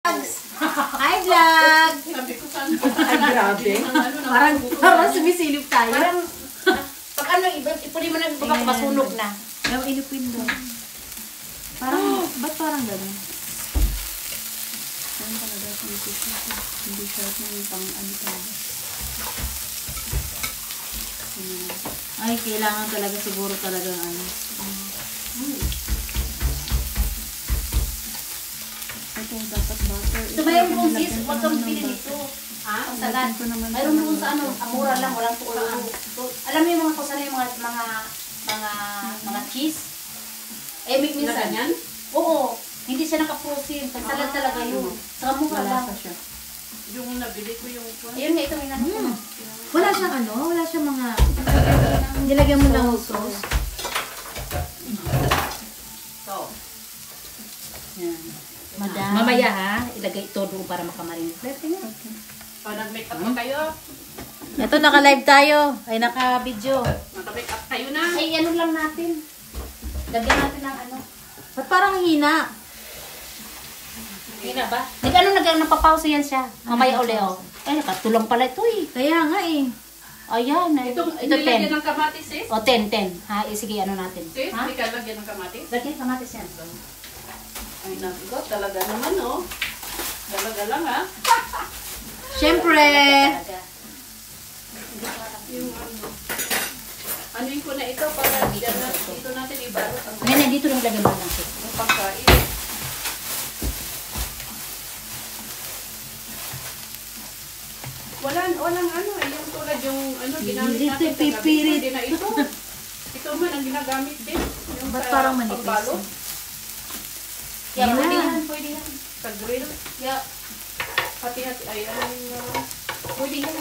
Hi, vlog! Sabi ko saan. Ay, grabe. Parang sumisilip tayo. Parang, pag ano, ipuli mo na yung baka masunog na. Yung inupin doon. Parang, ba't parang gano'n? Parang talaga, hindi siya yung pang ano talaga. Ay, kailangan talaga siguro talagang ano. Ito, dapat butter. Ito ba yung bungsis? Huwag kang bili nito. Ha? Ang salat. Mayroon doon sa ano, amura lang, walang tulo. Alam mo yung mga kusana yung mga cheese? Eh, minsan. Na ganyan? Oo. Hindi siya naka-frozen. Pagsalad talaga yun. Saka mura lang. Siya. Yung nabili ko yung... Ayun nga, ito may natin ko. Wala siyang ano, wala siyang mga... Nilagyan mo lang sauce. So. Yan. Madam. Mamaya ha, ilagay ito doon para makamarinate. Okay. Pag nag-make up na kayo, Ito, naka-live tayo. Ay, naka-video. nag-make up kayo na. Ay, ano lang natin. Lagyan natin ng ano. Ba't parang hina? Hina ba? Nagpapausa yan siya. Mamaya uli o. Ay, nakatulong pala ito eh. Kaya nga eh. Ayan. Ito, Ito nilagyan 10. ng kamatis, sis. O, 10. Ha, sige, ano natin. Sis, Ha? hindi ka lagyan ng kamatis. Lagyan kamatis yan. Ay, nago, talaga naman, oh. Talaga lang, ha? Siyempre. Talaga. Yung ano. Anuin ko na ito para dito natin ibalot ang Ngayon, dito lang lagyan mo lang siya. pagkain. Walang ano, yung tulad yung ano, ginamit natin sa gabi. Pipirit. Hindi na ito. Ito man ang ginagamit din. Yung Ba't sa parang manipis? pagbalot. Kaya Ayan pwede na. yan, pwede yan. Sa grill. Kaya, Hati-hati. Ay, ano yung... pwede yan.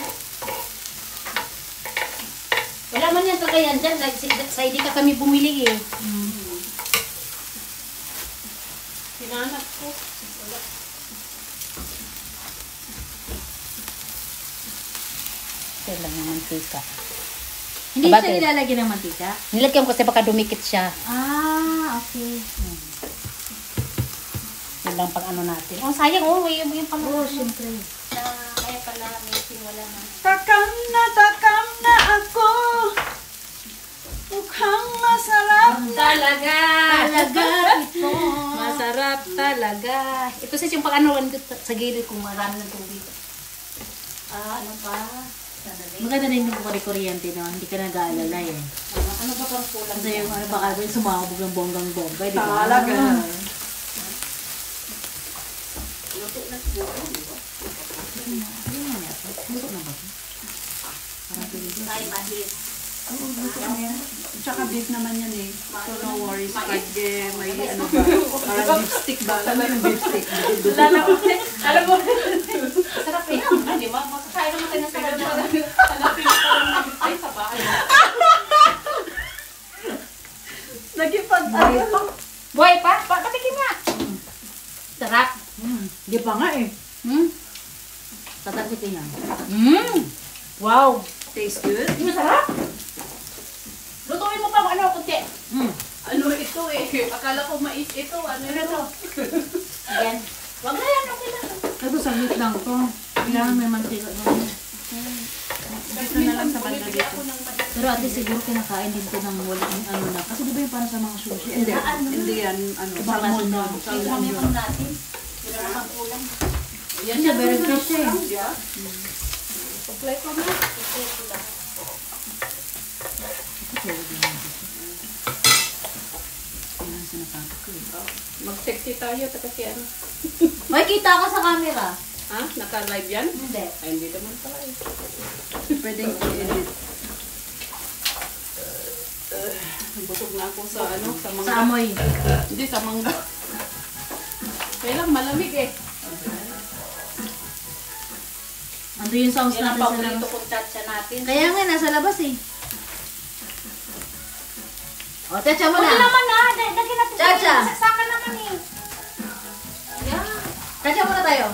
Wala man yan kagayan dyan. Sa hindi ka kami bumili eh. Hinanap ko. Wala. Ito lang ng mantika. Hindi Bakit? siya nilalagyan ng mantika? Nilagyan ko kasi baka dumikit siya. Ah, okay. Yun lang pang ano natin. Oh, sayang oh. Yung pang Oo, siyempre. na kaya pala may wala na. Takam na ako. Mukhang masarap. Talaga! Talaga ito. Masarap talaga. Ito sis yung pang ano sa gilid kung marami ng tubig. Ano pa? Maganda na yung kuryente no? Hindi ka nag-aalala eh. Ano ba pang kulang? Kasi yung ano baka ba yung sumabog ng bonggang-bongga, di ba? Talaga. Luto na siguro, di ba? Ano nga yata? Luto na ba? Parang pilit. Ay, mahis. Oo, luto na yan. Tsaka beef naman yan eh. So no worries. Pag may ano ba. Parang beef stick ba? Alam mo yung beef stick? Alam mo, sarap eh. Hindi ba? Makakain naman tayo ng sarap na. Hanapin ko lang ay sa bahay. Nagipag Buhay pa? Patikim nga. Sarap. Di pa nga eh. Tatasikin yan. Wow. Taste good? Hindi masarap. Lutuin mo pa ano, kunti. Ano ito eh? Akala ko mais ito. Ano ito? Ayan. Wag na yan, okay lang. Ito saglit lang to. Kailangan may mantika doon. Ito na lang sa banda dito. Pero at least siguro kinakain din to ng walang ano na. Kasi di ba yung parang sa mga sushi? Hindi. Hindi yan. Ano? Iba Salmon kasi yun. Ito Salmon lang yun. yung natin. Yun na naman ulam. Yan Siya very fresh eh. Apply ko na. Mag-sexy tayo kasi ano. May kita ka sa camera. Ha? Naka-live yan? Hindi. Ay, hindi naman pala eh. Pwedeng i-edit. Busog na ako sa ano, sa mga... Sa amoy. Hindi, sa mga... Kailang malamig eh. Ando yung sauce Yan ang natin sa paborito labas. kong chacha natin. Kaya nga, nasa labas eh. O, techa mo Wala na. naman na. Dagyan natin. Chacha. Saka naman eh. Yan. Techa muna tayo.